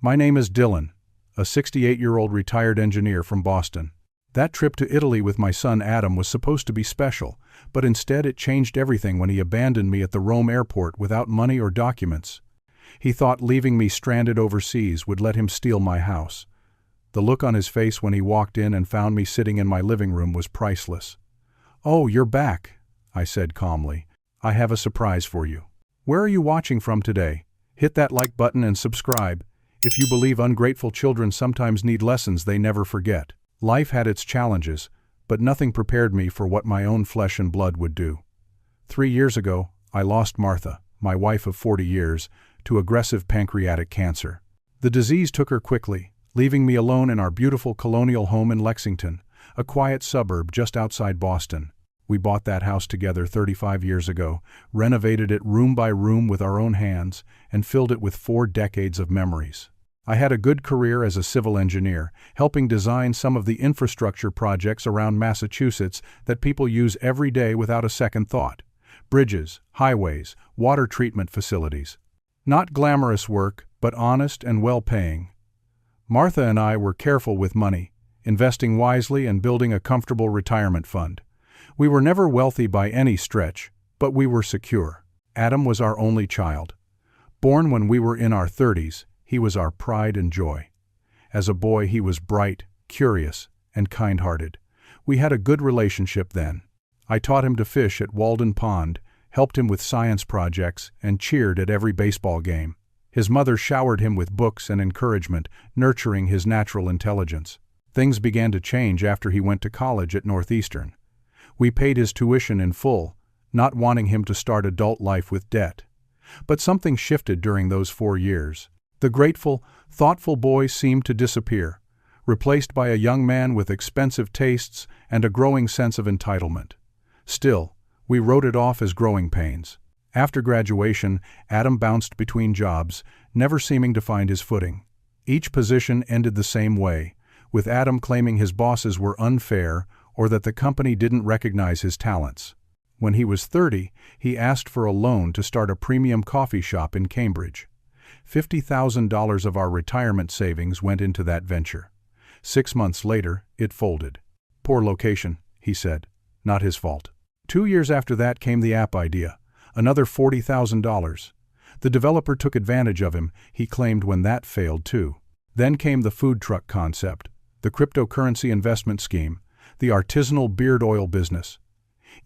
My name is Dillon, a 68-year-old retired engineer from Boston. That trip to Italy with my son Adam was supposed to be special, but instead it changed everything when he abandoned me at the Rome airport without money or documents. He thought leaving me stranded overseas would let him steal my house. The look on his face when he walked in and found me sitting in my living room was priceless. "Oh, you're back," I said calmly. "I have a surprise for you. Where are you watching from today? Hit that like button and subscribe if you believe ungrateful children sometimes need lessons they never forget." Life had its challenges, but nothing prepared me for what my own flesh and blood would do. 3 years ago, I lost Martha, my wife of 40 years, to aggressive pancreatic cancer. The disease took her quickly, leaving me alone in our beautiful colonial home in Lexington, a quiet suburb just outside Boston. We bought that house together 35 years ago, renovated it room by room with our own hands, and filled it with 4 decades of memories. I had a good career as a civil engineer, helping design some of the infrastructure projects around Massachusetts that people use every day without a second thought. Bridges, highways, water treatment facilities. Not glamorous work, but honest and well-paying. Martha and I were careful with money, investing wisely and building a comfortable retirement fund. We were never wealthy by any stretch, but we were secure. Adam was our only child. Born when we were in our 30s, he was our pride and joy. As a boy, he was bright, curious, and kind-hearted. We had a good relationship then. I taught him to fish at Walden Pond, helped him with science projects, and cheered at every baseball game. His mother showered him with books and encouragement, nurturing his natural intelligence. Things began to change after he went to college at Northeastern. We paid his tuition in full, not wanting him to start adult life with debt. But something shifted during those 4 years. The grateful, thoughtful boy seemed to disappear, replaced by a young man with expensive tastes and a growing sense of entitlement. Still, we wrote it off as growing pains. After graduation, Adam bounced between jobs, never seeming to find his footing. Each position ended the same way, with Adam claiming his bosses were unfair or that the company didn't recognize his talents. When he was 30, he asked for a loan to start a premium coffee shop in Cambridge. $50,000 of our retirement savings went into that venture. 6 months later, it folded. "Poor location," he said. Not his fault. 2 years after that came the app idea. Another $40,000. The developer took advantage of him, he claimed, when that failed too. Then came the food truck concept, the cryptocurrency investment scheme, the artisanal beard oil business.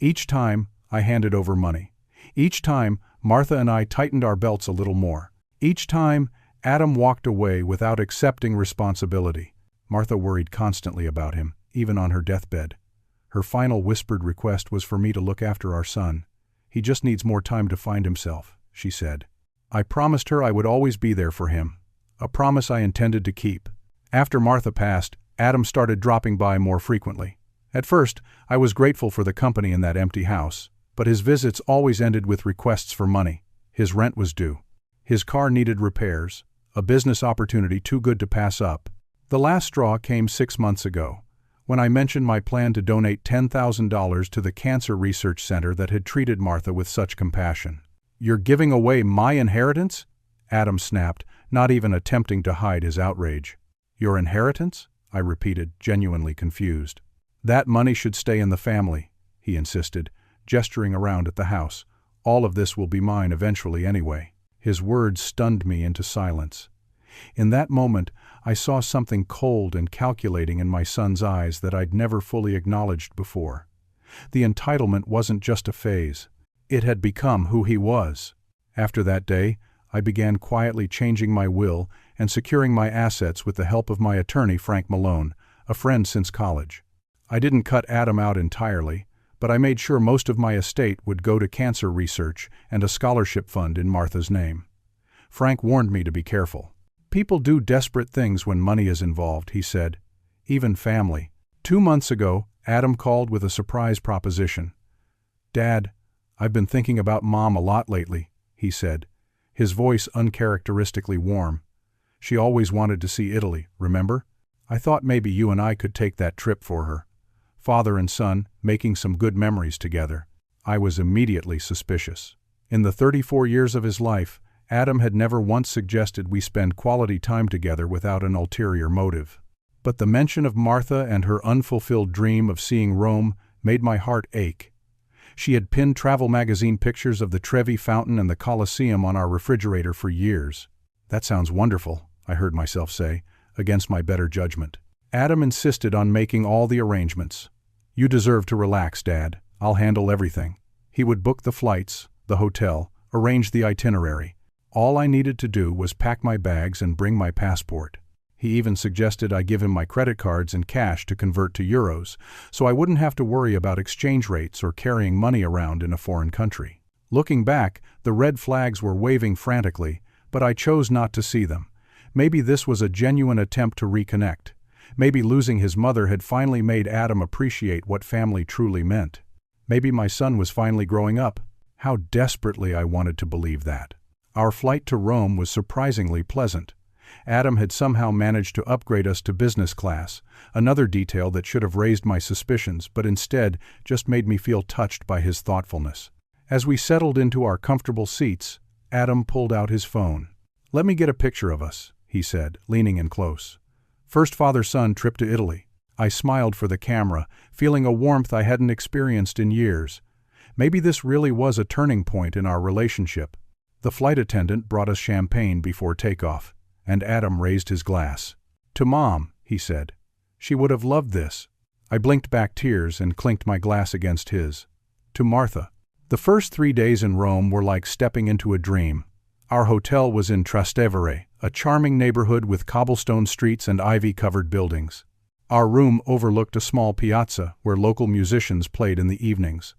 Each time, I handed over money. Each time, Martha and I tightened our belts a little more. Each time, Adam walked away without accepting responsibility. Martha worried constantly about him, even on her deathbed. Her final whispered request was for me to look after our son. "He just needs more time to find himself," she said. I promised her I would always be there for him, a promise I intended to keep. After Martha passed, Adam started dropping by more frequently. At first, I was grateful for the company in that empty house, but his visits always ended with requests for money. His rent was due. His car needed repairs, a business opportunity too good to pass up. The last straw came 6 months ago, when I mentioned my plan to donate $10,000 to the cancer research center that had treated Martha with such compassion. "You're giving away my inheritance?" Adam snapped, not even attempting to hide his outrage. "Your inheritance?" I repeated, genuinely confused. "That money should stay in the family," he insisted, gesturing around at the house. "All of this will be mine eventually anyway." His words stunned me into silence. In that moment, I saw something cold and calculating in my son's eyes that I'd never fully acknowledged before. The entitlement wasn't just a phase. It had become who he was. After that day, I began quietly changing my will and securing my assets with the help of my attorney, Frank Malone, a friend since college. I didn't cut Adam out entirely, but I made sure most of my estate would go to cancer research and a scholarship fund in Martha's name. Frank warned me to be careful. "People do desperate things when money is involved," he said. "Even family." 2 months ago, Adam called with a surprise proposition. "Dad, I've been thinking about Mom a lot lately," he said, his voice uncharacteristically warm. "She always wanted to see Italy, remember? I thought maybe you and I could take that trip for her. Father and son, making some good memories together." I was immediately suspicious. In the 34 years of his life, Adam had never once suggested we spend quality time together without an ulterior motive. But the mention of Martha and her unfulfilled dream of seeing Rome made my heart ache. She had pinned travel magazine pictures of the Trevi Fountain and the Colosseum on our refrigerator for years. "That sounds wonderful," I heard myself say, against my better judgment. Adam insisted on making all the arrangements. "You deserve to relax, Dad. I'll handle everything." He would book the flights, the hotel, arrange the itinerary. All I needed to do was pack my bags and bring my passport. He even suggested I give him my credit cards and cash to convert to euros, so I wouldn't have to worry about exchange rates or carrying money around in a foreign country. Looking back, the red flags were waving frantically, but I chose not to see them. Maybe this was a genuine attempt to reconnect. Maybe losing his mother had finally made Adam appreciate what family truly meant. Maybe my son was finally growing up. How desperately I wanted to believe that. Our flight to Rome was surprisingly pleasant. Adam had somehow managed to upgrade us to business class, another detail that should have raised my suspicions but instead just made me feel touched by his thoughtfulness. As we settled into our comfortable seats, Adam pulled out his phone. "Let me get a picture of us," he said, leaning in close. "First father-son trip to Italy." I smiled for the camera, feeling a warmth I hadn't experienced in years. Maybe this really was a turning point in our relationship. The flight attendant brought us champagne before takeoff, and Adam raised his glass. "To Mom," he said. "She would have loved this." I blinked back tears and clinked my glass against his. "To Martha." The first 3 days in Rome were like stepping into a dream. Our hotel was in Trastevere, a charming neighborhood with cobblestone streets and ivy-covered buildings. Our room overlooked a small piazza where local musicians played in the evenings.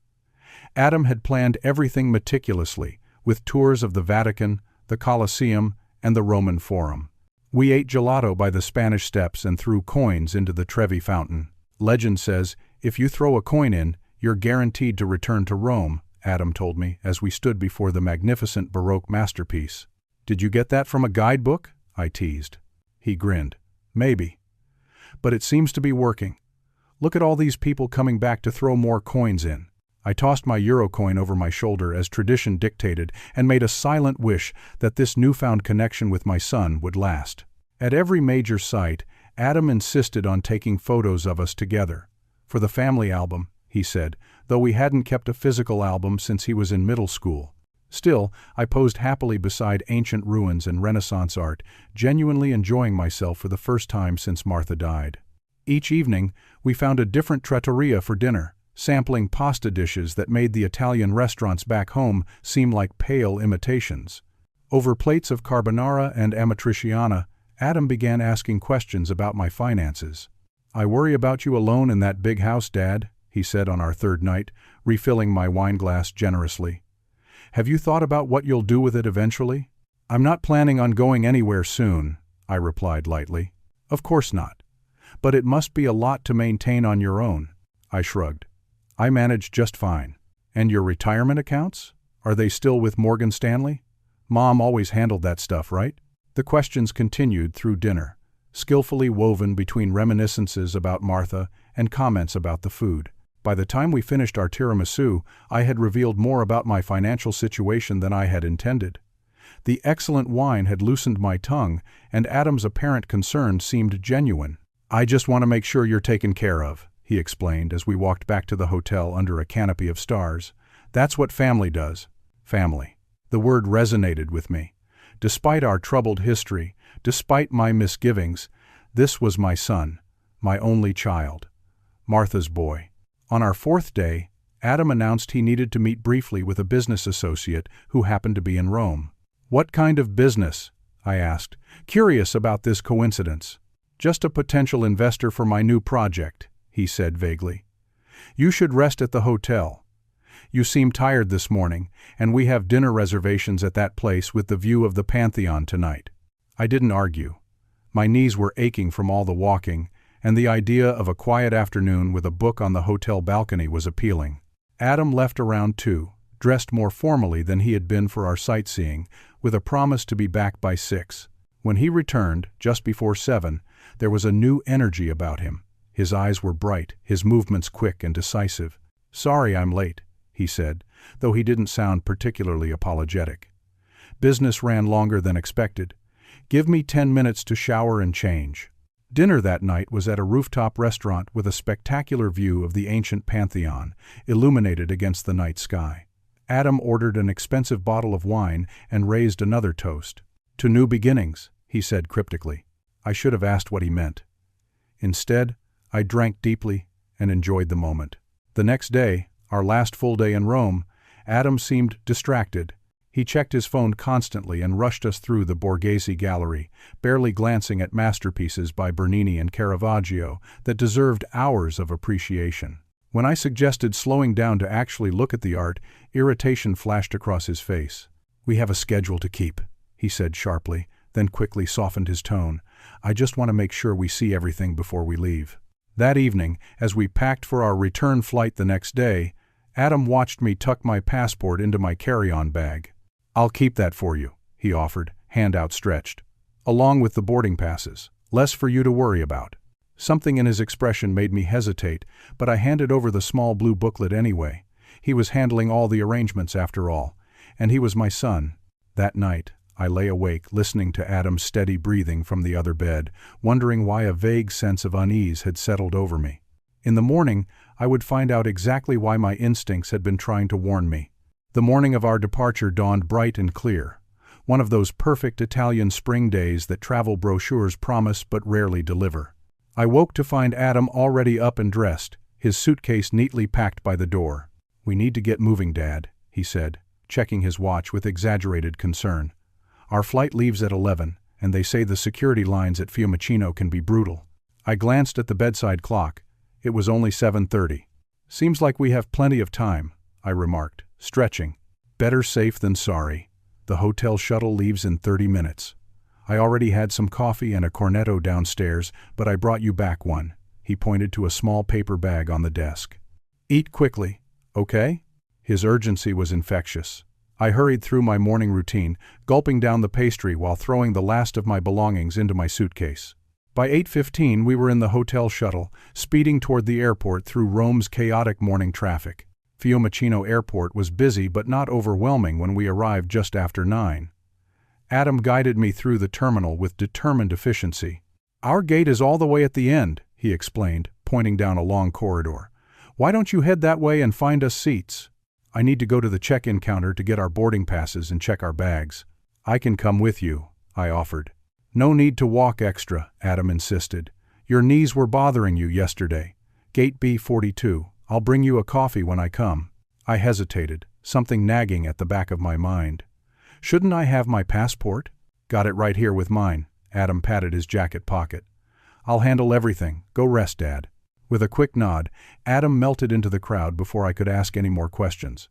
Adam had planned everything meticulously, with tours of the Vatican, the Colosseum, and the Roman Forum. We ate gelato by the Spanish Steps and threw coins into the Trevi Fountain. Legend says, if you throw a coin in, you're guaranteed to return to Rome, Adam told me as we stood before the magnificent Baroque masterpiece. "Did you get that from a guidebook?" I teased. He grinned. "Maybe. But it seems to be working. Look at all these people coming back to throw more coins in." I tossed my euro coin over my shoulder as tradition dictated and made a silent wish that this newfound connection with my son would last. At every major site, Adam insisted on taking photos of us together. "For the family album," he said, though we hadn't kept a physical album since he was in middle school. Still, I posed happily beside ancient ruins and Renaissance art, genuinely enjoying myself for the first time since Martha died. Each evening, we found a different trattoria for dinner, sampling pasta dishes that made the Italian restaurants back home seem like pale imitations. Over plates of carbonara and amatriciana, Adam began asking questions about my finances. "I worry about you alone in that big house, Dad," he said on our third night, refilling my wine glass generously. "Have you thought about what you'll do with it eventually?" "I'm not planning on going anywhere soon," I replied lightly. "Of course not. But it must be a lot to maintain on your own." I shrugged. "I manage just fine." "And your retirement accounts? Are they still with Morgan Stanley? Mom always handled that stuff, right?" The questions continued through dinner, skillfully woven between reminiscences about Martha and comments about the food. By the time we finished our tiramisu, I had revealed more about my financial situation than I had intended. The excellent wine had loosened my tongue, and Adam's apparent concern seemed genuine. "I just want to make sure you're taken care of," he explained as we walked back to the hotel under a canopy of stars. "That's what family does." Family. The word resonated with me. Despite our troubled history, despite my misgivings, this was my son, my only child, Martha's boy. On our fourth day, Adam announced he needed to meet briefly with a business associate who happened to be in Rome. "What kind of business?" I asked, curious about this coincidence. "Just a potential investor for my new project," he said vaguely. "You should rest at the hotel. You seem tired this morning, and we have dinner reservations at that place with the view of the Pantheon tonight." I didn't argue. My knees were aching from all the walking, and the idea of a quiet afternoon with a book on the hotel balcony was appealing. Adam left around 2, dressed more formally than he had been for our sightseeing, with a promise to be back by 6. When he returned, just before 7, there was a new energy about him. His eyes were bright, his movements quick and decisive. "Sorry I'm late," he said, though he didn't sound particularly apologetic. Business ran longer than expected. Give me 10 minutes to shower and change. Dinner that night was at a rooftop restaurant with a spectacular view of the ancient Pantheon, illuminated against the night sky. Adam ordered an expensive bottle of wine and raised another toast. "To new beginnings," he said cryptically. I should have asked what he meant. Instead, I drank deeply and enjoyed the moment. The next day, our last full day in Rome, Adam seemed distracted. He checked his phone constantly and rushed us through the Borghese Gallery, barely glancing at masterpieces by Bernini and Caravaggio that deserved hours of appreciation. When I suggested slowing down to actually look at the art, irritation flashed across his face. "We have a schedule to keep," he said sharply, then quickly softened his tone. "I just want to make sure we see everything before we leave." That evening, as we packed for our return flight the next day, Adam watched me tuck my passport into my carry-on bag. "I'll keep that for you," he offered, hand outstretched. "Along with the boarding passes. Less for you to worry about." Something in his expression made me hesitate, but I handed over the small blue booklet anyway. He was handling all the arrangements after all, and he was my son. That night, I lay awake listening to Adam's steady breathing from the other bed, wondering why a vague sense of unease had settled over me. In the morning, I would find out exactly why my instincts had been trying to warn me. The morning of our departure dawned bright and clear, one of those perfect Italian spring days that travel brochures promise but rarely deliver. I woke to find Adam already up and dressed, his suitcase neatly packed by the door. "We need to get moving, Dad," he said, checking his watch with exaggerated concern. "Our flight leaves at 11, and they say the security lines at Fiumicino can be brutal." I glanced at the bedside clock. It was only 7:30. "Seems like we have plenty of time," I remarked, stretching. "Better safe than sorry. The hotel shuttle leaves in 30 minutes. I already had some coffee and a cornetto downstairs, but I brought you back one." He pointed to a small paper bag on the desk. "Eat quickly, okay?" His urgency was infectious. I hurried through my morning routine, gulping down the pastry while throwing the last of my belongings into my suitcase. By 8:15 we were in the hotel shuttle, speeding toward the airport through Rome's chaotic morning traffic. Fiumicino Airport was busy but not overwhelming when we arrived just after 9. Adam guided me through the terminal with determined efficiency. "Our gate is all the way at the end," he explained, pointing down a long corridor. "Why don't you head that way and find us seats? I need to go to the check-in counter to get our boarding passes and check our bags." "I can come with you," I offered. "No need to walk extra," Adam insisted. "Your knees were bothering you yesterday. Gate B42. I'll bring you a coffee when I come." I hesitated, something nagging at the back of my mind. "Shouldn't I have my passport?" "Got it right here with mine." Adam patted his jacket pocket. "I'll handle everything. Go rest, Dad." With a quick nod, Adam melted into the crowd before I could ask any more questions.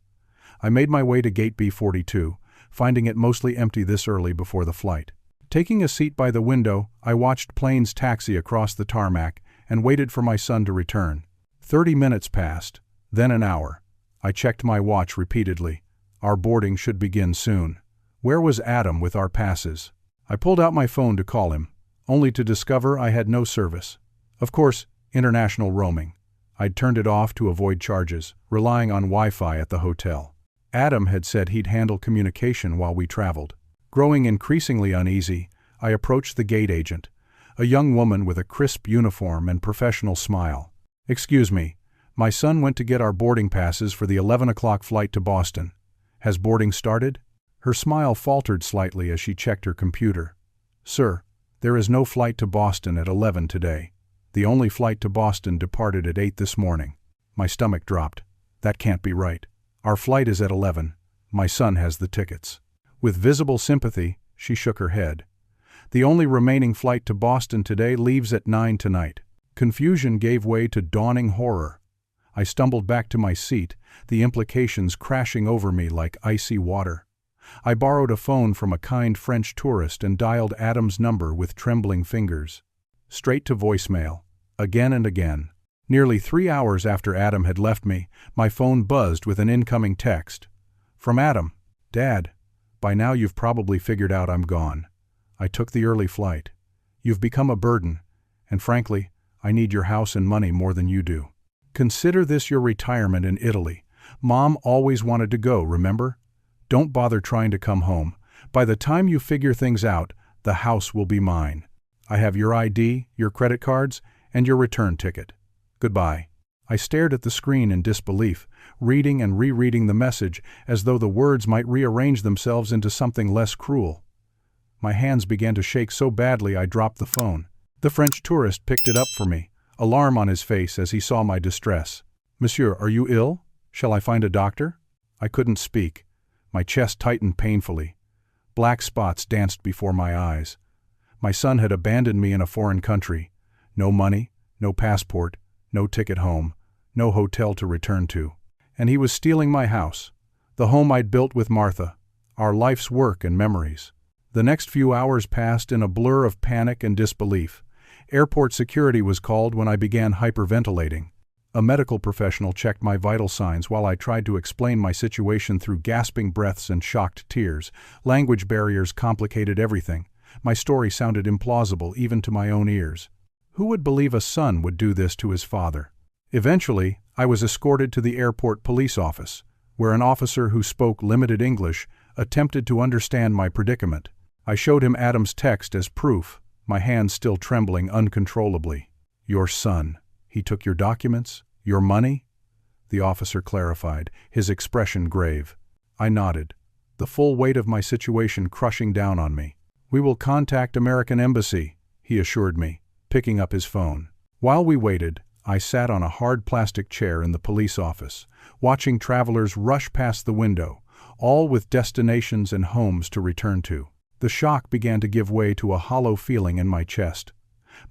I made my way to gate B42, finding it mostly empty this early before the flight. Taking a seat by the window, I watched planes taxi across the tarmac and waited for my son to return. 30 minutes passed, then an hour. I checked my watch repeatedly. Our boarding should begin soon. Where was Adam with our passes? I pulled out my phone to call him, only to discover I had no service. Of course, international roaming. I'd turned it off to avoid charges, relying on Wi-Fi at the hotel. Adam had said he'd handle communication while we traveled. Growing increasingly uneasy, I approached the gate agent, a young woman with a crisp uniform and professional smile. "Excuse me, my son went to get our boarding passes for the 11 o'clock flight to Boston. Has boarding started?" Her smile faltered slightly as she checked her computer. "Sir, there is no flight to Boston at 11 today. The only flight to Boston departed at 8 this morning." My stomach dropped. That can't be right. Our flight is at 11. My son has the tickets. With visible sympathy, she shook her head. "The only remaining flight to Boston today leaves at 9 tonight." Confusion gave way to dawning horror. I stumbled back to my seat, the implications crashing over me like icy water. I borrowed a phone from a kind French tourist and dialed Adam's number with trembling fingers. Straight to voicemail, again and again. Nearly 3 hours after Adam had left me, my phone buzzed with an incoming text. From Adam. "Dad, by now you've probably figured out I'm gone. I took the early flight. You've become a burden, and frankly, I need your house and money more than you do. Consider this your retirement in Italy. Mom always wanted to go, remember? Don't bother trying to come home, By the time you figure things out, the house will be mine. I have your ID, your credit cards, and your return ticket. Goodbye." I stared at the screen in disbelief, reading and rereading the message as though the words might rearrange themselves into something less cruel. My hands began to shake so badly I dropped the phone. The French tourist picked it up for me, alarm on his face as he saw my distress. "Monsieur, are you ill? Shall I find a doctor?" I couldn't speak. My chest tightened painfully. Black spots danced before my eyes. My son had abandoned me in a foreign country. No money, no passport, no ticket home, no hotel to return to. And he was stealing my house, the home I'd built with Martha, our life's work and memories. The next few hours passed in a blur of panic and disbelief. Airport security was called when I began hyperventilating. A medical professional checked my vital signs while I tried to explain my situation through gasping breaths and shocked tears. Language barriers complicated everything. My story sounded implausible even to my own ears. Who would believe a son would do this to his father? Eventually, I was escorted to the airport police office, where an officer who spoke limited English attempted to understand my predicament. I showed him Adam's text as proof, my hands still trembling uncontrollably. "Your son. He took your documents? Your money?" The officer clarified, his expression grave. I nodded, the full weight of my situation crushing down on me. "We will contact American Embassy," he assured me, picking up his phone. While we waited, I sat on a hard plastic chair in the police office, watching travelers rush past the window, all with destinations and homes to return to. The shock began to give way to a hollow feeling in my chest.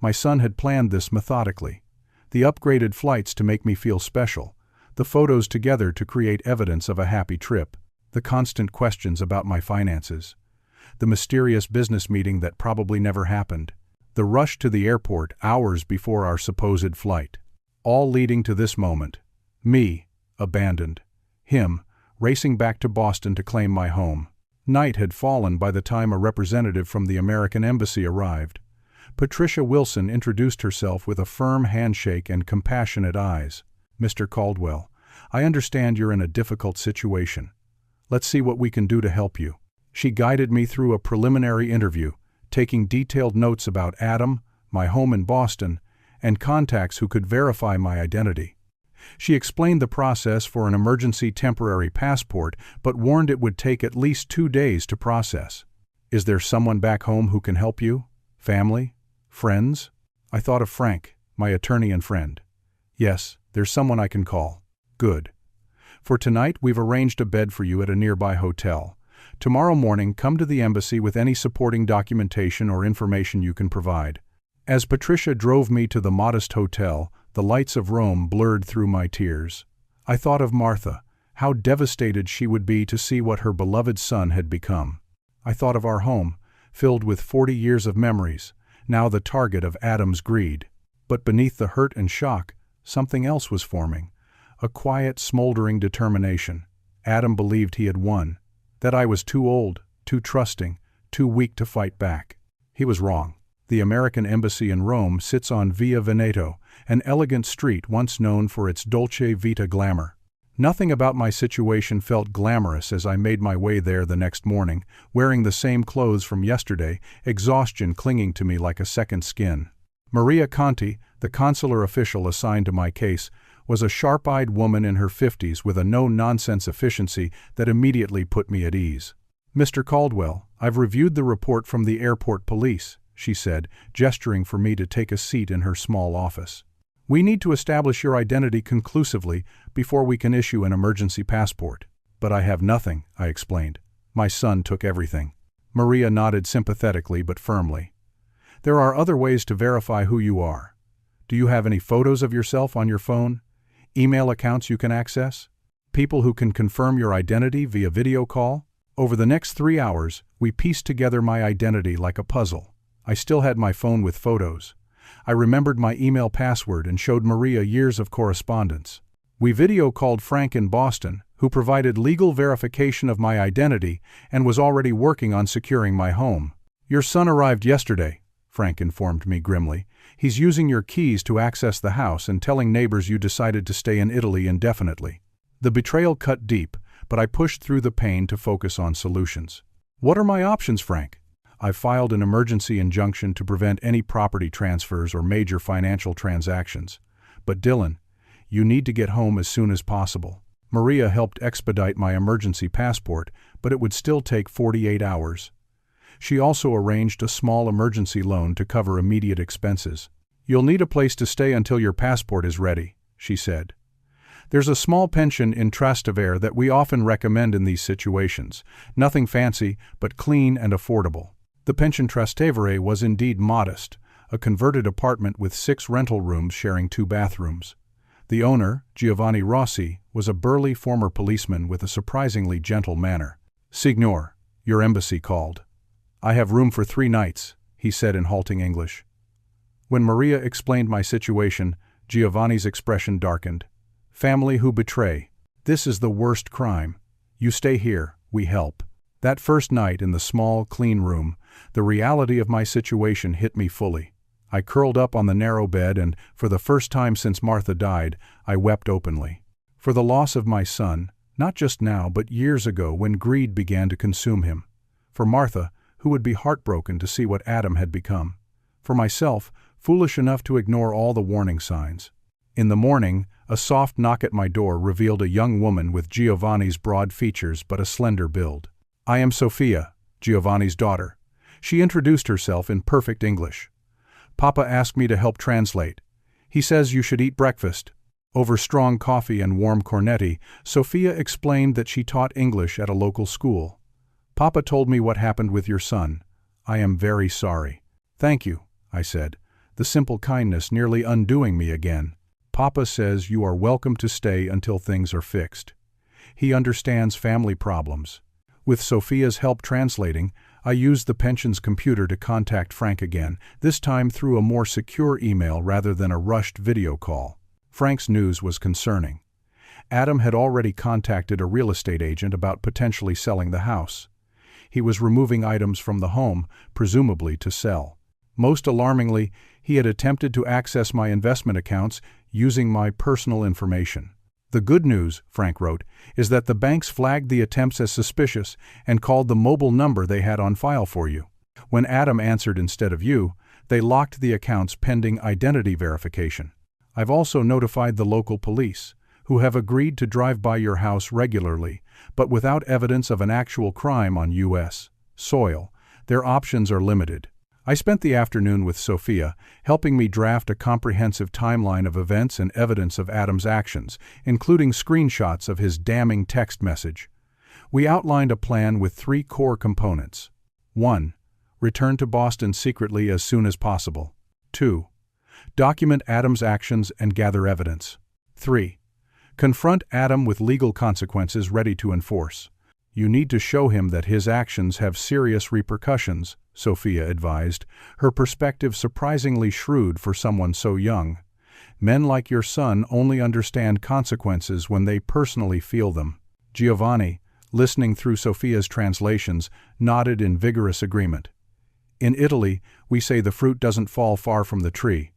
My son had planned this methodically. The upgraded flights to make me feel special, the photos together to create evidence of a happy trip, the constant questions about my finances, the mysterious business meeting that probably never happened, the rush to the airport hours before our supposed flight. All leading to this moment. Me, abandoned. Him, racing back to Boston to claim my home. Night had fallen by the time a representative from the American Embassy arrived. Patricia Wilson introduced herself with a firm handshake and compassionate eyes. "Mr. Caldwell, I understand you're in a difficult situation. Let's see what we can do to help you." She guided me through a preliminary interview, taking detailed notes about Adam, my home in Boston, and contacts who could verify my identity. She explained the process for an emergency temporary passport, but warned it would take at least 2 days to process. "Is there someone back home who can help you? Family? Friends?" I thought of Frank, my attorney and friend. "Yes, there's someone I can call." "Good. For tonight, we've arranged a bed for you at a nearby hotel. Tomorrow morning, come to the embassy with any supporting documentation or information you can provide." As Patricia drove me to the modest hotel, the lights of Rome blurred through my tears. I thought of Martha, how devastated she would be to see what her beloved son had become. I thought of our home, filled with 40 years of memories, now the target of Adam's greed. But beneath the hurt and shock, something else was forming, a quiet, smoldering determination. Adam believed he had won, that I was too old, too trusting, too weak to fight back. He was wrong. The American Embassy in Rome sits on Via Veneto, an elegant street once known for its dolce vita glamour. Nothing about my situation felt glamorous as I made my way there the next morning, wearing the same clothes from yesterday, exhaustion clinging to me like a second skin. Maria Conti, the consular official assigned to my case, was a sharp-eyed woman in her 50s with a no-nonsense efficiency that immediately put me at ease. "Mr. Caldwell, I've reviewed the report from the airport police," she said, gesturing for me to take a seat in her small office. "We need to establish your identity conclusively before we can issue an emergency passport." "But I have nothing," I explained. "My son took everything." Maria nodded sympathetically but firmly. "There are other ways to verify who you are. Do you have any photos of yourself on your phone? Email accounts you can access? People who can confirm your identity via video call?" Over the next 3 hours, we pieced together my identity like a puzzle. I still had my phone with photos. I remembered my email password and showed Maria years of correspondence. We video called Frank in Boston, who provided legal verification of my identity and was already working on securing my home. "Your son arrived yesterday," Frank informed me grimly. "He's using your keys to access the house and telling neighbors you decided to stay in Italy indefinitely." The betrayal cut deep, but I pushed through the pain to focus on solutions. What are my options, Frank? I've filed an emergency injunction to prevent any property transfers or major financial transactions. But Dillon, you need to get home as soon as possible. Maria helped expedite my emergency passport, but it would still take 48 hours. She also arranged a small emergency loan to cover immediate expenses. You'll need a place to stay until your passport is ready, she said. There's a small pension in Trastevere that we often recommend in these situations. Nothing fancy, but clean and affordable. The pension Trastevere was indeed modest, a converted apartment with 6 rental rooms sharing 2 bathrooms. The owner, Giovanni Rossi, was a burly former policeman with a surprisingly gentle manner. "Signor, your embassy called. I have room for 3 nights, he said in halting English. When Maria explained my situation, Giovanni's expression darkened. Family who betray. This is the worst crime. You stay here, we help. That first night in the small, clean room, the reality of my situation hit me fully. I curled up on the narrow bed and, for the first time since Martha died, I wept openly. For the loss of my son, not just now but years ago when greed began to consume him. For Martha, who would be heartbroken to see what Adam had become. For myself, foolish enough to ignore all the warning signs. In the morning, a soft knock at my door revealed a young woman with Giovanni's broad features but a slender build. I am Sophia, Giovanni's daughter. She introduced herself in perfect English. Papa asked me to help translate. He says you should eat breakfast. Over strong coffee and warm cornetti, Sophia explained that she taught English at a local school. Papa told me what happened with your son. I am very sorry. Thank you, I said, the simple kindness nearly undoing me again. Papa says you are welcome to stay until things are fixed. He understands family problems. With Sophia's help translating, I used the pension's computer to contact Frank again, this time through a more secure email rather than a rushed video call. Frank's news was concerning. Adam had already contacted a real estate agent about potentially selling the house. He was removing items from the home, presumably to sell. Most alarmingly, he had attempted to access my investment accounts using my personal information. The good news, Frank wrote, is that the banks flagged the attempts as suspicious and called the mobile number they had on file for you. When Adam answered instead of you, they locked the accounts pending identity verification. I've also notified the local police, who have agreed to drive by your house regularly, but without evidence of an actual crime on U.S. soil. Their options are limited. I spent the afternoon with Sophia, helping me draft a comprehensive timeline of events and evidence of Adam's actions, including screenshots of his damning text message. We outlined a plan with 3 core components. 1. Return to Boston secretly as soon as possible. 2. Document Adam's actions and gather evidence. 3. Confront Adam with legal consequences ready to enforce. You need to show him that his actions have serious repercussions, Sophia advised, her perspective surprisingly shrewd for someone so young. Men like your son only understand consequences when they personally feel them. Giovanni, listening through Sophia's translations, nodded in vigorous agreement. In Italy, we say the fruit doesn't fall far from the tree.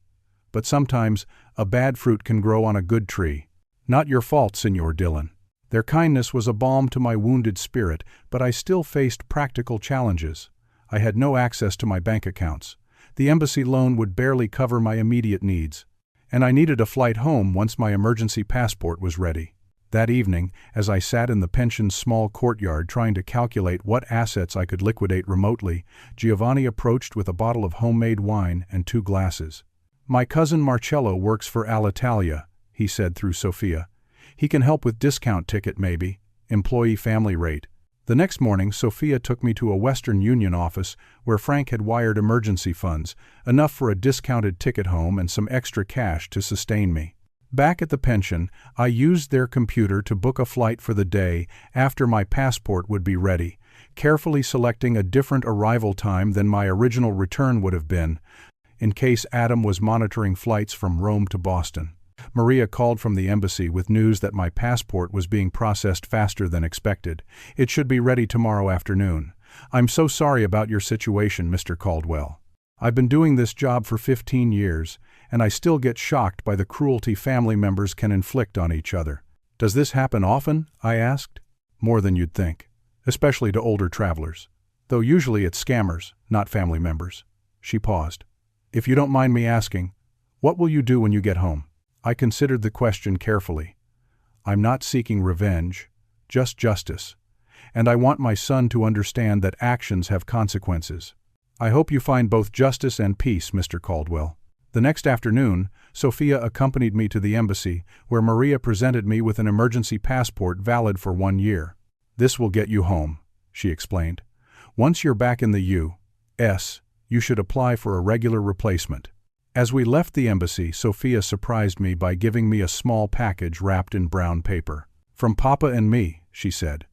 But sometimes, a bad fruit can grow on a good tree. Not your fault, Signor Dillon. Their kindness was a balm to my wounded spirit, but I still faced practical challenges. I had no access to my bank accounts. The embassy loan would barely cover my immediate needs. And I needed a flight home once my emergency passport was ready. That evening, as I sat in the pension's small courtyard trying to calculate what assets I could liquidate remotely, Giovanni approached with a bottle of homemade wine and 2 glasses. My cousin Marcello works for Alitalia, he said through Sophia. He can help with discount ticket maybe, employee family rate. The next morning, Sophia took me to a Western Union office where Frank had wired emergency funds, enough for a discounted ticket home and some extra cash to sustain me. Back at the pension, I used their computer to book a flight for the day after my passport would be ready, carefully selecting a different arrival time than my original return would have been, in case Adam was monitoring flights from Rome to Boston. Maria called from the embassy with news that my passport was being processed faster than expected. It should be ready tomorrow afternoon. I'm so sorry about your situation, Mr. Caldwell. I've been doing this job for 15 years, and I still get shocked by the cruelty family members can inflict on each other. Does this happen often? I asked. More than you'd think, especially to older travelers. Though usually it's scammers, not family members. She paused. If you don't mind me asking, what will you do when you get home? I considered the question carefully. I'm not seeking revenge, just justice. And I want my son to understand that actions have consequences. I hope you find both justice and peace, Mr. Caldwell. The next afternoon, Sophia accompanied me to the embassy, where Maria presented me with an emergency passport valid for 1 year. This will get you home, she explained. Once you're back in the U.S., you should apply for a regular replacement. As we left the embassy, Sophia surprised me by giving me a small package wrapped in brown paper. From Papa and me, she said.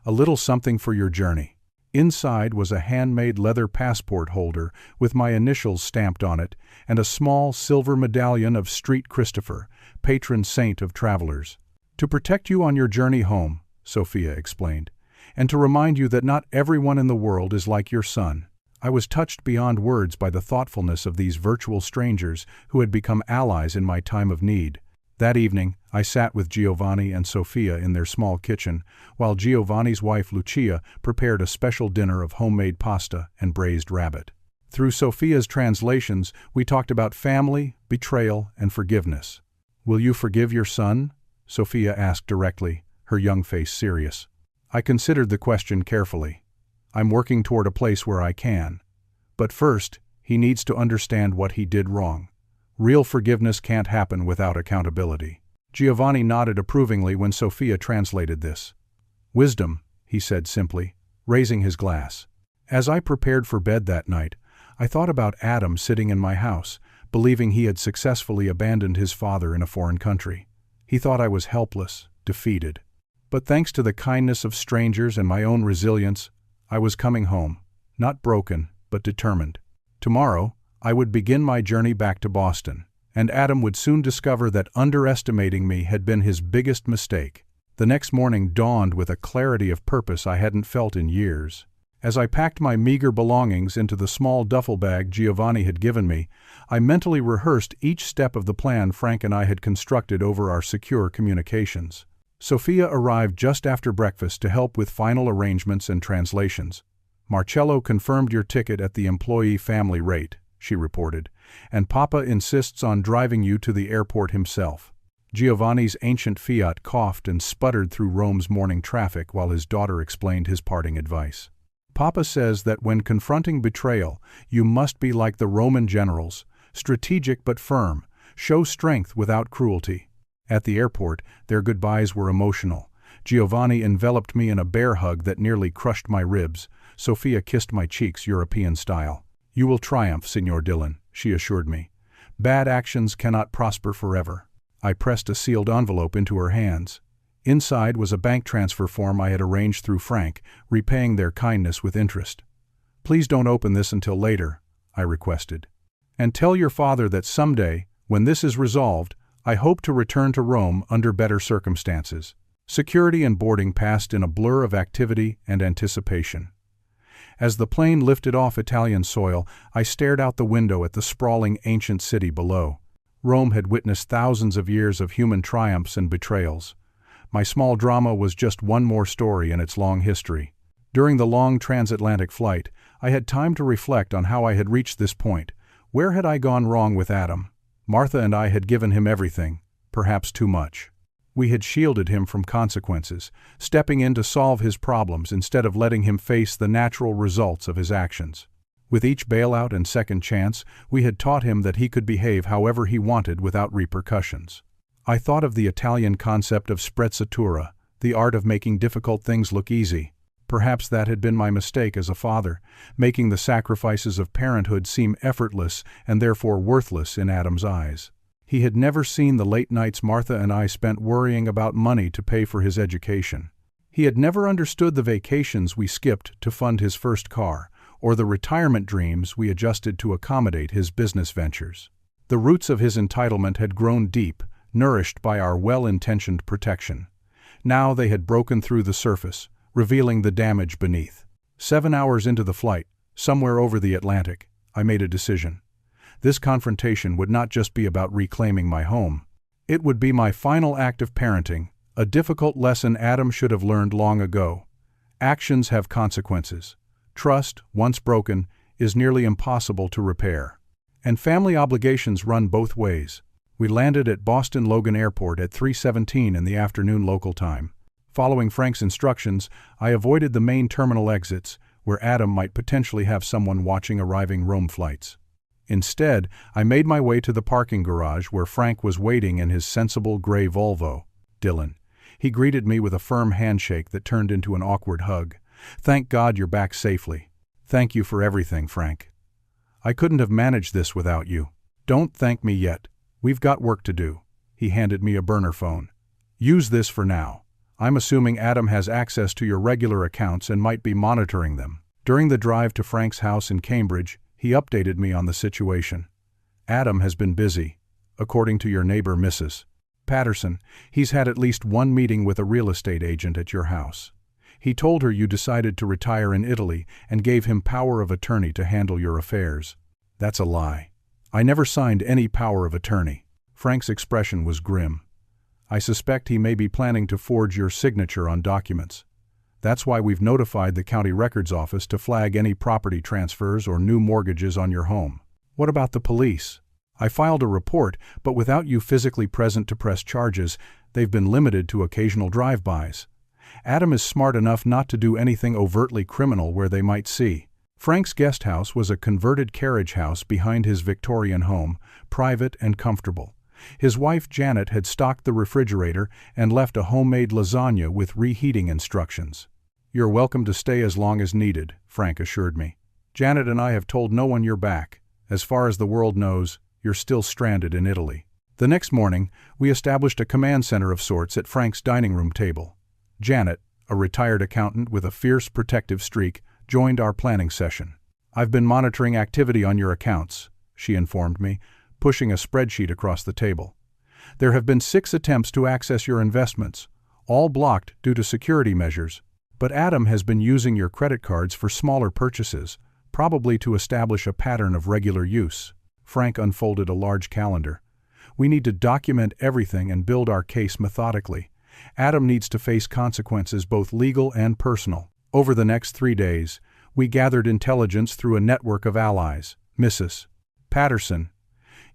A little something for your journey. Inside was a handmade leather passport holder with my initials stamped on it and a small silver medallion of Street Christopher, patron saint of travelers. To protect you on your journey home, Sophia explained, and to remind you that not everyone in the world is like your son. I was touched beyond words by the thoughtfulness of these virtual strangers who had become allies in my time of need. That evening, I sat with Giovanni and Sophia in their small kitchen, while Giovanni's wife Lucia prepared a special dinner of homemade pasta and braised rabbit. Through Sophia's translations, we talked about family, betrayal, and forgiveness. Will you forgive your son? Sophia asked directly, her young face serious. I considered the question carefully. I'm working toward a place where I can. But first, he needs to understand what he did wrong. Real forgiveness can't happen without accountability. Giovanni nodded approvingly when Sophia translated this. Wisdom, he said simply, raising his glass. As I prepared for bed that night, I thought about Adam sitting in my house, believing he had successfully abandoned his father in a foreign country. He thought I was helpless, defeated. But thanks to the kindness of strangers and my own resilience, I was coming home, not broken, but determined. Tomorrow, I would begin my journey back to Boston, and Adam would soon discover that underestimating me had been his biggest mistake. The next morning dawned with a clarity of purpose I hadn't felt in years. As I packed my meager belongings into the small duffel bag Giovanni had given me, I mentally rehearsed each step of the plan Frank and I had constructed over our secure communications. Sophia arrived just after breakfast to help with final arrangements and translations. Marcello confirmed your ticket at the employee family rate, she reported, and Papa insists on driving you to the airport himself. Giovanni's ancient Fiat coughed and sputtered through Rome's morning traffic while his daughter explained his parting advice. Papa says that when confronting betrayal, you must be like the Roman generals, strategic but firm, show strength without cruelty. At the airport, their goodbyes were emotional. Giovanni enveloped me in a bear hug that nearly crushed my ribs. Sophia kissed my cheeks European style. You will triumph, Signor Dillon, she assured me. Bad actions cannot prosper forever. I pressed a sealed envelope into her hands. Inside was a bank transfer form I had arranged through Frank, repaying their kindness with interest. Please don't open this until later, I requested. And tell your father that someday, when this is resolved, I hope to return to Rome under better circumstances. Security and boarding passed in a blur of activity and anticipation. As the plane lifted off Italian soil, I stared out the window at the sprawling ancient city below. Rome had witnessed thousands of years of human triumphs and betrayals. My small drama was just one more story in its long history. During the long transatlantic flight, I had time to reflect on how I had reached this point. Where had I gone wrong with Adam? Martha and I had given him everything, perhaps too much. We had shielded him from consequences, stepping in to solve his problems instead of letting him face the natural results of his actions. With each bailout and second chance, we had taught him that he could behave however he wanted without repercussions. I thought of the Italian concept of sprezzatura, the art of making difficult things look easy. Perhaps that had been my mistake as a father, making the sacrifices of parenthood seem effortless and therefore worthless in Adam's eyes. He had never seen the late nights Martha and I spent worrying about money to pay for his education. He had never understood the vacations we skipped to fund his first car, or the retirement dreams we adjusted to accommodate his business ventures. The roots of his entitlement had grown deep, nourished by our well-intentioned protection. Now they had broken through the surface, revealing the damage beneath. 7 hours into the flight, somewhere over the Atlantic, I made a decision. This confrontation would not just be about reclaiming my home. It would be my final act of parenting, a difficult lesson Adam should have learned long ago. Actions have consequences. Trust, once broken, is nearly impossible to repair. And family obligations run both ways. We landed at Boston Logan Airport at 3:17 in the afternoon local time. Following Frank's instructions, I avoided the main terminal exits, where Adam might potentially have someone watching arriving Rome flights. Instead, I made my way to the parking garage where Frank was waiting in his sensible gray Volvo. Dillon. He greeted me with a firm handshake that turned into an awkward hug. "Thank God you're back safely." "Thank you for everything, Frank. I couldn't have managed this without you." "Don't thank me yet. We've got work to do." He handed me a burner phone. "Use this for now. I'm assuming Adam has access to your regular accounts and might be monitoring them." During the drive to Frank's house in Cambridge, he updated me on the situation. "Adam has been busy, according to your neighbor Mrs. Patterson. He's had at least one meeting with a real estate agent at your house. He told her you decided to retire in Italy and gave him power of attorney to handle your affairs." "That's a lie. I never signed any power of attorney." Frank's expression was grim. "I suspect he may be planning to forge your signature on documents. That's why we've notified the county records office to flag any property transfers or new mortgages on your home." "What about the police?" "I filed a report, but without you physically present to press charges, they've been limited to occasional drive-bys. Adam is smart enough not to do anything overtly criminal where they might see." Frank's guest house was a converted carriage house behind his Victorian home, private and comfortable. His wife Janet had stocked the refrigerator and left a homemade lasagna with reheating instructions. "You're welcome to stay as long as needed," Frank assured me. "Janet and I have told no one you're back. As far as the world knows, you're still stranded in Italy." The next morning, we established a command center of sorts at Frank's dining room table. Janet, a retired accountant with a fierce protective streak, joined our planning session. "I've been monitoring activity on your accounts," she informed me, pushing a spreadsheet across the table. "There have been 6 attempts to access your investments, all blocked due to security measures. But Adam has been using your credit cards for smaller purchases, probably to establish a pattern of regular use." Frank unfolded a large calendar. "We need to document everything and build our case methodically. Adam needs to face consequences both legal and personal." Over the next 3 days, we gathered intelligence through a network of allies. Mrs. Patterson,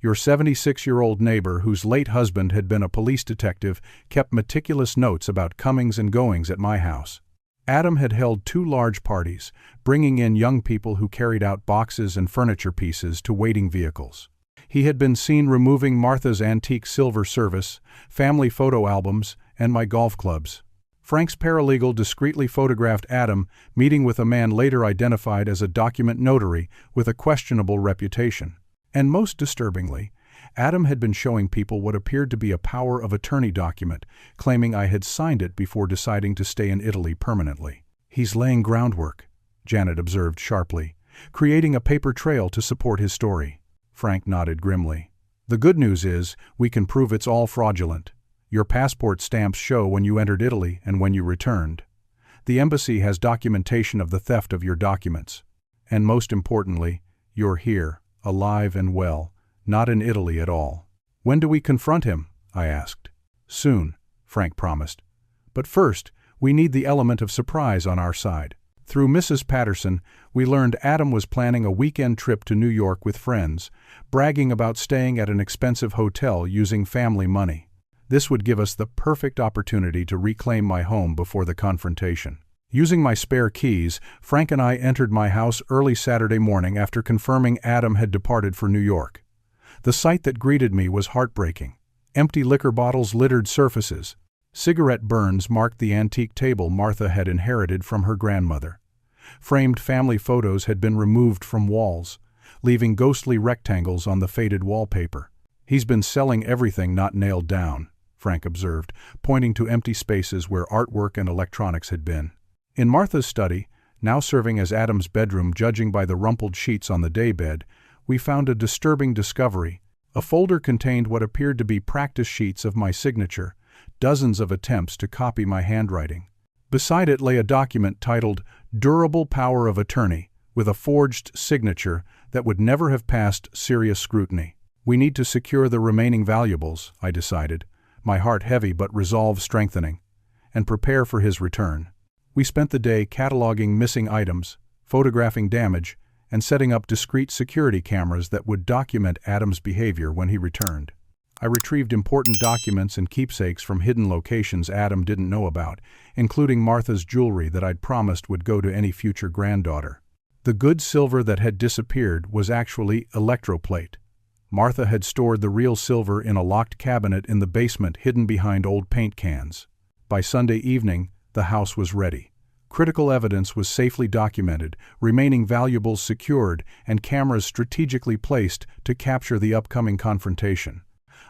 your 76-year-old neighbor whose late husband had been a police detective, kept meticulous notes about comings and goings at my house. Adam had held 2 large parties, bringing in young people who carried out boxes and furniture pieces to waiting vehicles. He had been seen removing Martha's antique silver service, family photo albums, and my golf clubs. Frank's paralegal discreetly photographed Adam meeting with a man later identified as a document notary with a questionable reputation. And most disturbingly, Adam had been showing people what appeared to be a power of attorney document, claiming I had signed it before deciding to stay in Italy permanently. "He's laying groundwork," Janet observed sharply, "creating a paper trail to support his story." Frank nodded grimly. "The good news is, we can prove it's all fraudulent. Your passport stamps show when you entered Italy and when you returned. The embassy has documentation of the theft of your documents. And most importantly, you're here, alive and well, not in Italy at all." "When do we confront him?" I asked. "Soon," Frank promised. "But first, we need the element of surprise on our side." Through Mrs. Patterson, we learned Adam was planning a weekend trip to New York with friends, bragging about staying at an expensive hotel using family money. This would give us the perfect opportunity to reclaim my home before the confrontation. Using my spare keys, Frank and I entered my house early Saturday morning after confirming Adam had departed for New York. The sight that greeted me was heartbreaking. Empty liquor bottles littered surfaces. Cigarette burns marked the antique table Martha had inherited from her grandmother. Framed family photos had been removed from walls, leaving ghostly rectangles on the faded wallpaper. "He's been selling everything not nailed down," Frank observed, pointing to empty spaces where artwork and electronics had been. In Martha's study, now serving as Adam's bedroom judging by the rumpled sheets on the daybed, we found a disturbing discovery. A folder contained what appeared to be practice sheets of my signature, dozens of attempts to copy my handwriting. Beside it lay a document titled "Durable Power of Attorney," with a forged signature that would never have passed serious scrutiny. "We need to secure the remaining valuables," I decided, my heart heavy but resolve strengthening, "and prepare for his return." We spent the day cataloging missing items, photographing damage, and setting up discreet security cameras that would document Adam's behavior when he returned. I retrieved important documents and keepsakes from hidden locations Adam didn't know about, including Martha's jewelry that I'd promised would go to any future granddaughter. The good silver that had disappeared was actually electroplate. Martha had stored the real silver in a locked cabinet in the basement hidden behind old paint cans. By Sunday evening, the house was ready. Critical evidence was safely documented, remaining valuables secured, and cameras strategically placed to capture the upcoming confrontation.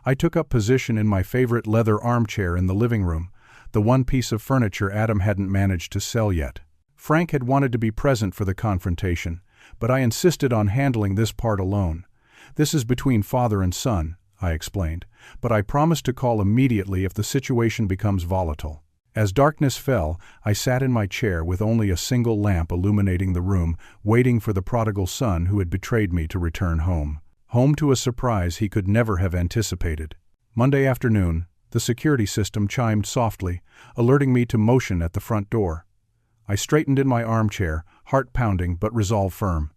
I took up position in my favorite leather armchair in the living room, the one piece of furniture Adam hadn't managed to sell yet. Frank had wanted to be present for the confrontation, but I insisted on handling this part alone. "This is between father and son," I explained, "but I promise to call immediately if the situation becomes volatile." As darkness fell, I sat in my chair with only a single lamp illuminating the room, waiting for the prodigal son who had betrayed me to return home. Home to a surprise he could never have anticipated. Monday afternoon, the security system chimed softly, alerting me to motion at the front door. I straightened in my armchair, heart pounding but resolve firm.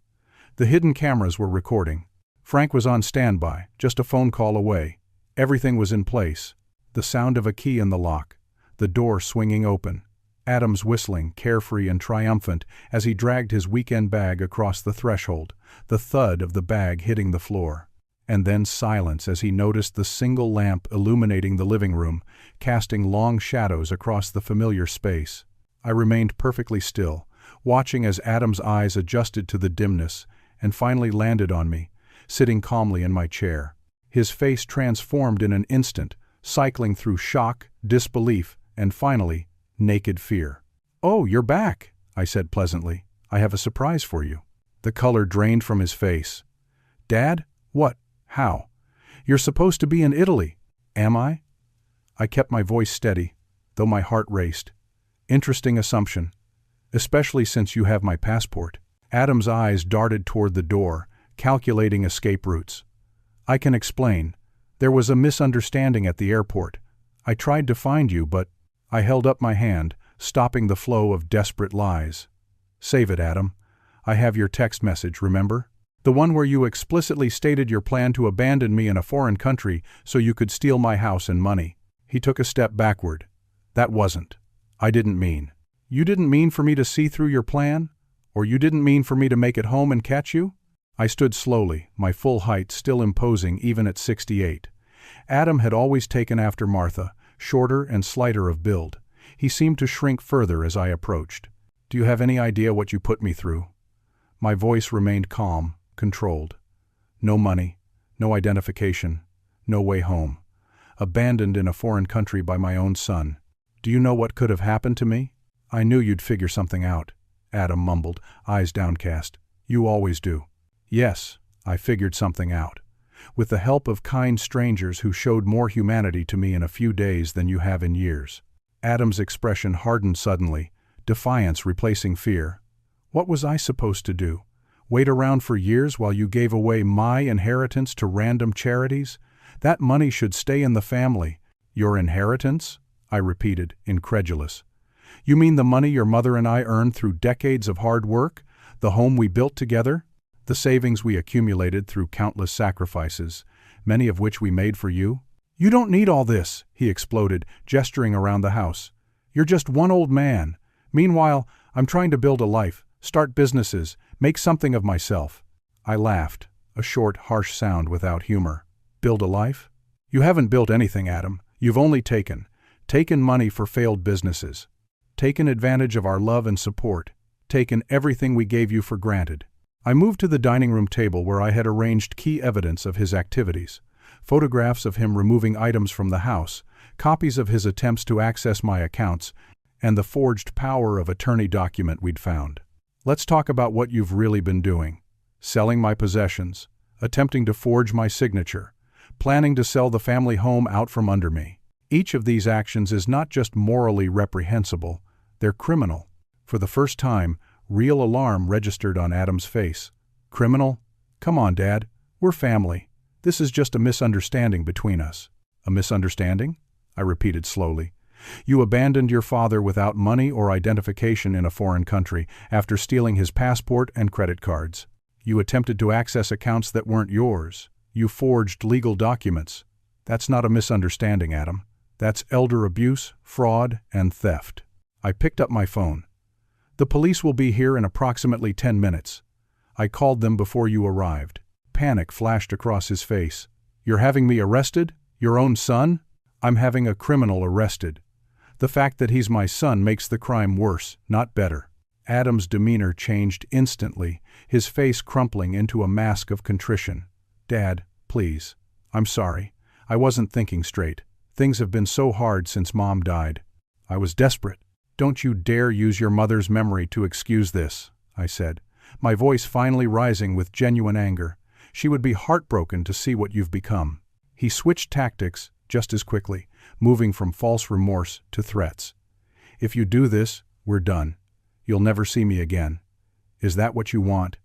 The hidden cameras were recording. Frank was on standby, just a phone call away. Everything was in place. The sound of a key in the lock. The door swinging open. Adams whistling, carefree and triumphant, as he dragged his weekend bag across the threshold, the thud of the bag hitting the floor. And then silence as he noticed the single lamp illuminating the living room, casting long shadows across the familiar space. I remained perfectly still, watching as Adam's eyes adjusted to the dimness, and finally landed on me, sitting calmly in my chair. His face transformed in an instant, cycling through shock, disbelief, and finally, naked fear. "Oh, you're back," I said pleasantly. "I have a surprise for you." The color drained from his face. "Dad? What? How? You're supposed to be in Italy." "Am I?" I kept my voice steady, though my heart raced. "Interesting assumption, especially since you have my passport." Adam's eyes darted toward the door, calculating escape routes. "I can explain. There was a misunderstanding at the airport. I tried to find you, but—" I held up my hand, stopping the flow of desperate lies. "Save it, Adam. I have your text message, remember? The one where you explicitly stated your plan to abandon me in a foreign country so you could steal my house and money." He took a step backward. "That wasn't. I didn't mean." "You didn't mean for me to see through your plan? Or you didn't mean for me to make it home and catch you?" I stood slowly, my full height still imposing even at 68. Adam had always taken after Martha, shorter and slighter of build. He seemed to shrink further as I approached. "Do you have any idea what you put me through?" My voice remained calm, controlled. "No money, no identification, no way home. Abandoned in a foreign country by my own son. Do you know what could have happened to me?" "I knew you'd figure something out," Adam mumbled, eyes downcast. "You always do." "Yes, I figured something out. With the help of kind strangers who showed more humanity to me in a few days than you have in years." Adam's expression hardened suddenly, defiance replacing fear. "What was I supposed to do? Wait around for years while you gave away my inheritance to random charities? That money should stay in the family." "Your inheritance?" I repeated, incredulous. "You mean the money your mother and I earned through decades of hard work? The home we built together? The savings we accumulated through countless sacrifices, many of which we made for you?" "You don't need all this," he exploded, gesturing around the house. "You're just one old man. Meanwhile, I'm trying to build a life, start businesses, make something of myself." I laughed, a short, harsh sound without humor. "Build a life? You haven't built anything, Adam. You've only taken money for failed businesses. Taken advantage of our love and support. Taken everything we gave you for granted." I moved to the dining room table where I had arranged key evidence of his activities. Photographs of him removing items from the house, copies of his attempts to access my accounts, and the forged power of attorney document we'd found. "Let's talk about what you've really been doing. Selling my possessions, attempting to forge my signature, planning to sell the family home out from under me. Each of these actions is not just morally reprehensible, they're criminal." For the first time, real alarm registered on Adam's face. "Criminal? Come on, Dad. We're family. This is just a misunderstanding between us." "A misunderstanding?" I repeated slowly. You abandoned your father without money or identification in a foreign country after stealing his passport and credit cards. You attempted to access accounts that weren't yours. You forged legal documents. That's not a misunderstanding, Adam. That's elder abuse, fraud, and theft. I picked up my phone. The police will be here in approximately 10 minutes. I called them before you arrived. Panic flashed across his face. You're having me arrested? Your own son? I'm having a criminal arrested. The fact that he's my son makes the crime worse, not better. Adam's demeanor changed instantly, his face crumpling into a mask of contrition. Dad, please. I'm sorry. I wasn't thinking straight. Things have been so hard since Mom died. I was desperate. Don't you dare use your mother's memory to excuse this, I said, my voice finally rising with genuine anger. She would be heartbroken to see what you've become. He switched tactics just as quickly, moving from false remorse to threats. If you do this, we're done. You'll never see me again. Is that what you want?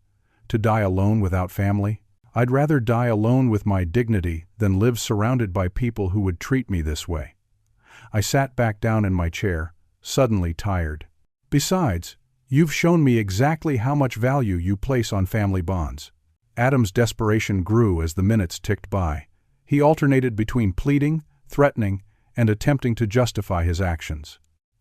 To die alone without family? I'd rather die alone with my dignity than live surrounded by people who would treat me this way. I sat back down in my chair, suddenly tired. Besides, you've shown me exactly how much value you place on family bonds. Adam's desperation grew as the minutes ticked by. He alternated between pleading, threatening, and attempting to justify his actions.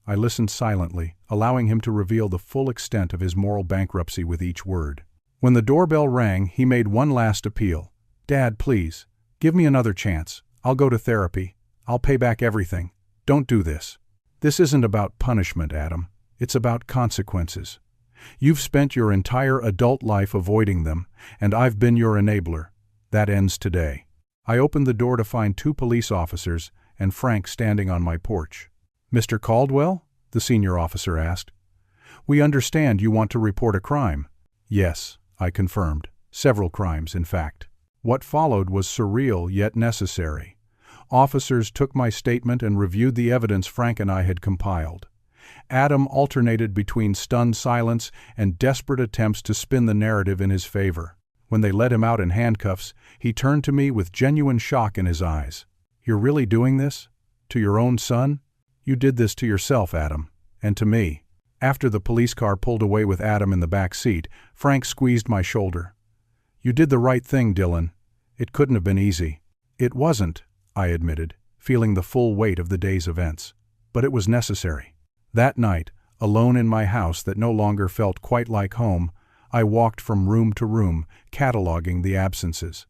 I listened silently, allowing him to reveal the full extent of his moral bankruptcy with each word. When the doorbell rang, he made one last appeal. Dad, please, give me another chance. I'll go to therapy. I'll pay back everything. Don't do this. This isn't about punishment, Adam. It's about consequences. You've spent your entire adult life avoiding them, and I've been your enabler. That ends today. I opened the door to find 2 police officers and Frank standing on my porch. Mr. Caldwell? The senior officer asked. We understand you want to report a crime. Yes, I confirmed. Several crimes, in fact. What followed was surreal yet necessary. Officers took my statement and reviewed the evidence Frank and I had compiled. Adam alternated between stunned silence and desperate attempts to spin the narrative in his favor. When they let him out in handcuffs, he turned to me with genuine shock in his eyes. You're really doing this? To your own son? You did this to yourself, Adam. And to me. After the police car pulled away with Adam in the back seat, Frank squeezed my shoulder. You did the right thing, Dillon. It couldn't have been easy. It wasn't, I admitted, feeling the full weight of the day's events. But it was necessary. That night, alone in my house that no longer felt quite like home, I walked from room to room, cataloging the absences.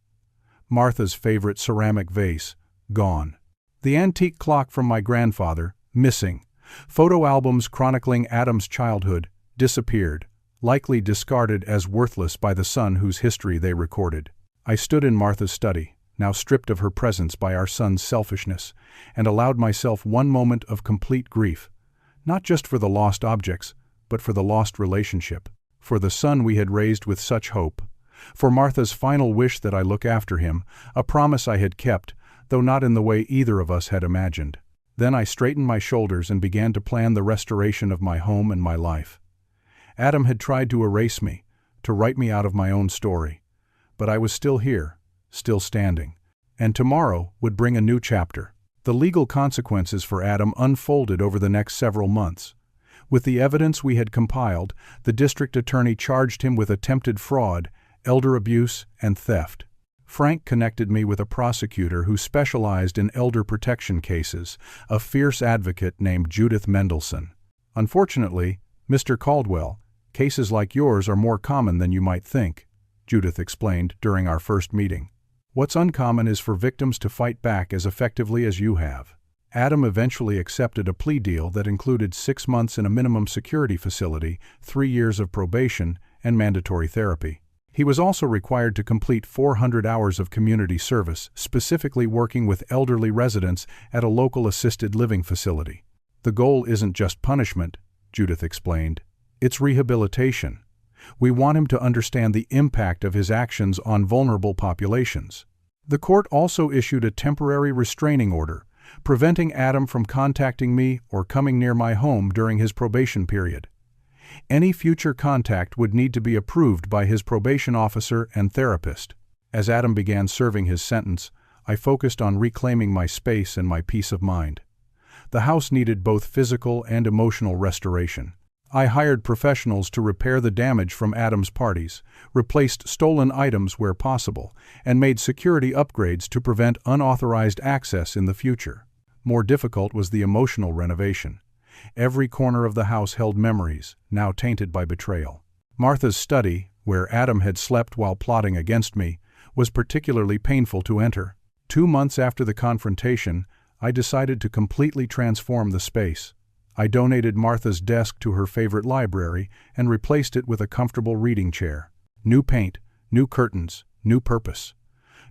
Martha's favorite ceramic vase, gone. The antique clock from my grandfather, missing. Photo albums chronicling Adam's childhood, disappeared, likely discarded as worthless by the son whose history they recorded. I stood in Martha's study, now stripped of her presence by our son's selfishness, and allowed myself one moment of complete grief, not just for the lost objects, but for the lost relationship, for the son we had raised with such hope, for Martha's final wish that I look after him, a promise I had kept, though not in the way either of us had imagined. Then I straightened my shoulders and began to plan the restoration of my home and my life. Adam had tried to erase me, to write me out of my own story. But I was still here, still standing. And tomorrow would bring a new chapter. The legal consequences for Adam unfolded over the next several months. With the evidence we had compiled, the district attorney charged him with attempted fraud, elder abuse, and theft. Frank connected me with a prosecutor who specialized in elder protection cases, a fierce advocate named Judith Mendelson. Unfortunately, Mr. Caldwell, cases like yours are more common than you might think, Judith explained during our first meeting. What's uncommon is for victims to fight back as effectively as you have. Adam eventually accepted a plea deal that included 6 months in a minimum security facility, 3 years of probation, and mandatory therapy. He was also required to complete 400 hours of community service, specifically working with elderly residents at a local assisted living facility. The goal isn't just punishment, Judith explained. It's rehabilitation. We want him to understand the impact of his actions on vulnerable populations. The court also issued a temporary restraining order, preventing Adam from contacting me or coming near my home during his probation period. Any future contact would need to be approved by his probation officer and therapist. As Adam began serving his sentence, I focused on reclaiming my space and my peace of mind. The house needed both physical and emotional restoration. I hired professionals to repair the damage from Adam's parties, replaced stolen items where possible, and made security upgrades to prevent unauthorized access in the future. More difficult was the emotional renovation. Every corner of the house held memories, now tainted by betrayal. Martha's study, where Adam had slept while plotting against me, was particularly painful to enter. 2 months after the confrontation, I decided to completely transform the space. I donated Martha's desk to her favorite library and replaced it with a comfortable reading chair. New paint, new curtains, new purpose.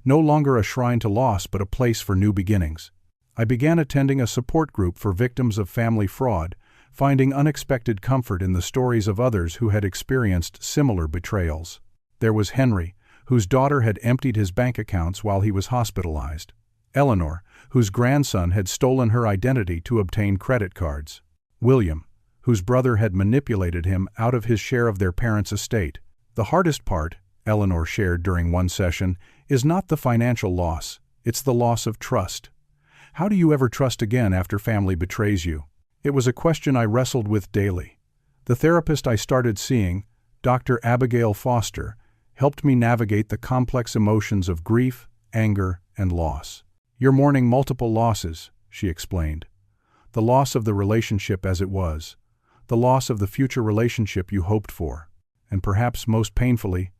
No longer a shrine to loss, but a place for new beginnings. I began attending a support group for victims of family fraud, finding unexpected comfort in the stories of others who had experienced similar betrayals. There was Henry, whose daughter had emptied his bank accounts while he was hospitalized. Eleanor, whose grandson had stolen her identity to obtain credit cards. William, whose brother had manipulated him out of his share of their parents' estate. The hardest part, Eleanor shared during one session, is not the financial loss, it's the loss of trust. How do you ever trust again after family betrays you? It was a question I wrestled with daily. The therapist I started seeing, Dr. Abigail Foster, helped me navigate the complex emotions of grief, anger, and loss. You're mourning multiple losses, she explained. The loss of the relationship as it was, the loss of the future relationship you hoped for, and perhaps most painfully,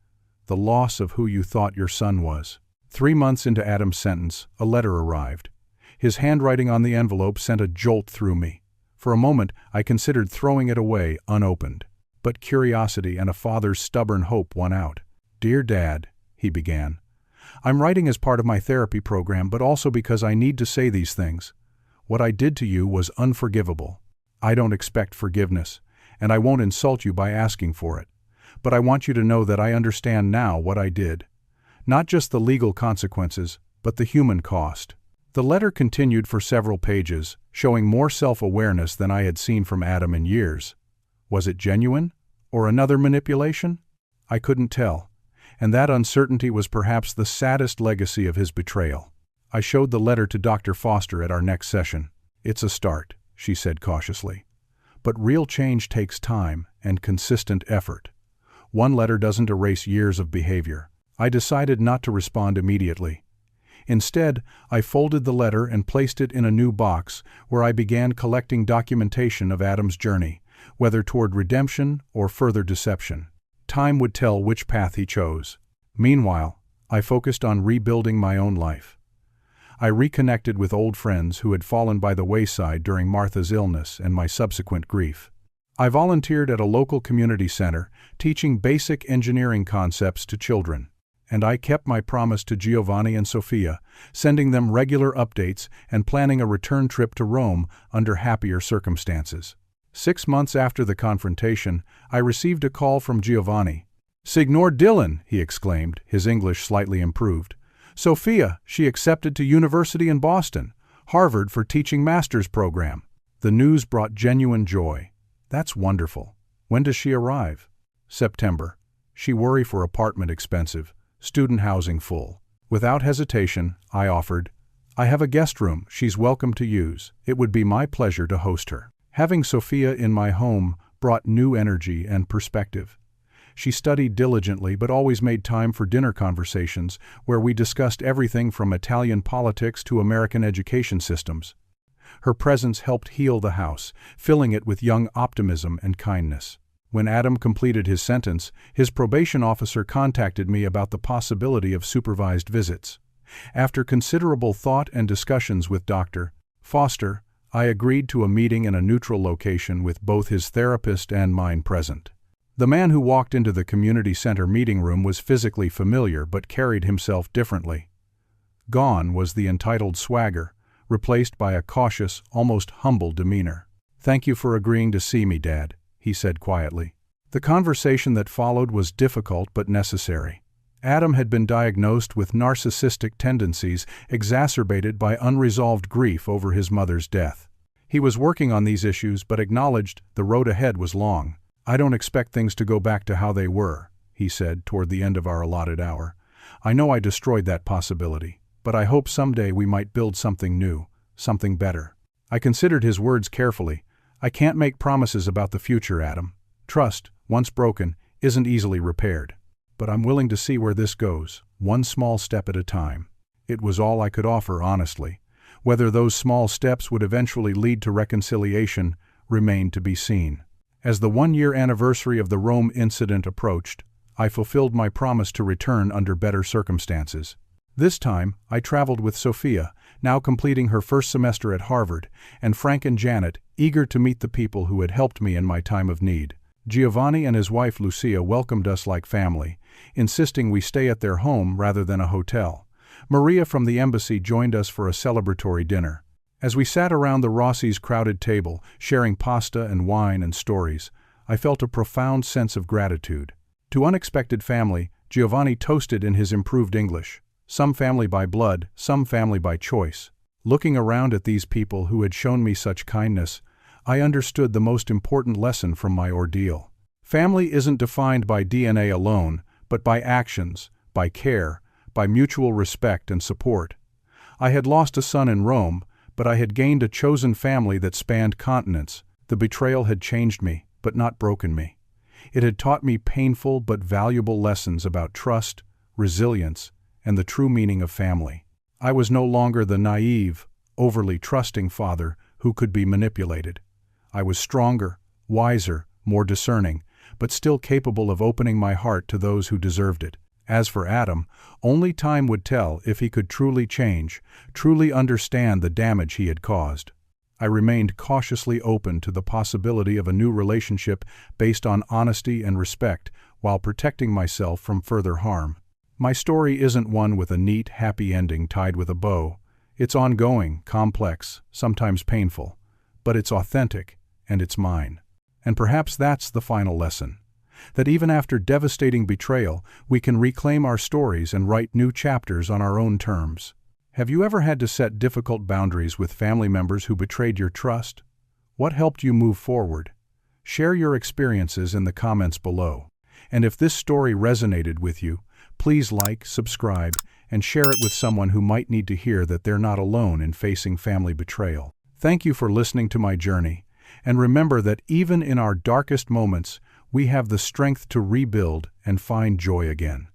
the loss of who you thought your son was. 3 months into Adam's sentence, a letter arrived. His handwriting on the envelope sent a jolt through me. For a moment, I considered throwing it away unopened. But curiosity and a father's stubborn hope won out. "Dear Dad," he began, "I'm writing as part of my therapy program, but also because I need to say these things. What I did to you was unforgivable. I don't expect forgiveness, and I won't insult you by asking for it. But I want you to know that I understand now what I did. Not just the legal consequences, but the human cost." The letter continued for several pages, showing more self-awareness than I had seen from Adam in years. Was it genuine, or another manipulation? I couldn't tell, and that uncertainty was perhaps the saddest legacy of his betrayal. I showed the letter to Dr. Foster at our next session. "It's a start," she said cautiously. "But real change takes time and consistent effort. One letter doesn't erase years of behavior." I decided not to respond immediately. Instead, I folded the letter and placed it in a new box where I began collecting documentation of Adam's journey, whether toward redemption or further deception. Time would tell which path he chose. Meanwhile, I focused on rebuilding my own life. I reconnected with old friends who had fallen by the wayside during Martha's illness and my subsequent grief. I volunteered at a local community center, teaching basic engineering concepts to children. And I kept my promise to Giovanni and Sophia, sending them regular updates and planning a return trip to Rome under happier circumstances. 6 months after the confrontation, I received a call from Giovanni. "Signor Dillon," he exclaimed, his English slightly improved. "Sophia, she accepted to university in Boston, Harvard for teaching master's program." The news brought genuine joy. "That's wonderful. When does she arrive?" "September. She worry for apartment expensive. Student housing full." Without hesitation, I offered, "I have a guest room she's welcome to use. It would be my pleasure to host her." Having Sophia in my home brought new energy and perspective. She studied diligently but always made time for dinner conversations where we discussed everything from Italian politics to American education systems. Her presence helped heal the house, filling it with young optimism and kindness. When Adam completed his sentence, his probation officer contacted me about the possibility of supervised visits. After considerable thought and discussions with Dr. Foster, I agreed to a meeting in a neutral location with both his therapist and mine present. The man who walked into the community center meeting room was physically familiar but carried himself differently. Gone was the entitled swagger, replaced by a cautious, almost humble demeanor. "Thank you for agreeing to see me, Dad," he said quietly. The conversation that followed was difficult but necessary. Adam had been diagnosed with narcissistic tendencies exacerbated by unresolved grief over his mother's death. He was working on these issues but acknowledged the road ahead was long. "I don't expect things to go back to how they were," he said toward the end of our allotted hour. "I know I destroyed that possibility, but I hope someday we might build something new, something better." I considered his words carefully. I can't make promises about the future, Adam. Trust, once broken, isn't easily repaired. But I'm willing to see where this goes, one small step at a time. It was all I could offer, honestly. Whether those small steps would eventually lead to reconciliation remained to be seen. As the one-year anniversary of the Rome incident approached, I fulfilled my promise to return under better circumstances. This time, I traveled with Sophia, now completing her first semester at Harvard, and Frank and Janet, eager to meet the people who had helped me in my time of need. Giovanni and his wife Lucia welcomed us like family, insisting we stay at their home rather than a hotel. Maria from the embassy joined us for a celebratory dinner. As we sat around the Rossi's crowded table, sharing pasta and wine and stories, I felt a profound sense of gratitude. To unexpected family, Giovanni toasted in his improved English. Some family by blood, some family by choice. Looking around at these people who had shown me such kindness, I understood the most important lesson from my ordeal. Family isn't defined by DNA alone, but by actions, by care, by mutual respect and support. I had lost a son in Rome, but I had gained a chosen family that spanned continents. The betrayal had changed me, but not broken me. It had taught me painful but valuable lessons about trust, resilience, and the true meaning of family. I was no longer the naive, overly trusting father who could be manipulated. I was stronger, wiser, more discerning, but still capable of opening my heart to those who deserved it. As for Adam, only time would tell if he could truly change, truly understand the damage he had caused. I remained cautiously open to the possibility of a new relationship based on honesty and respect while protecting myself from further harm. My story isn't one with a neat, happy ending tied with a bow. It's ongoing, complex, sometimes painful, but it's authentic, and it's mine. And perhaps that's the final lesson. That even after devastating betrayal, we can reclaim our stories and write new chapters on our own terms. Have you ever had to set difficult boundaries with family members who betrayed your trust? What helped you move forward? Share your experiences in the comments below. And if this story resonated with you, please like, subscribe, and share it with someone who might need to hear that they're not alone in facing family betrayal. Thank you for listening to my journey, and remember that even in our darkest moments, we have the strength to rebuild and find joy again.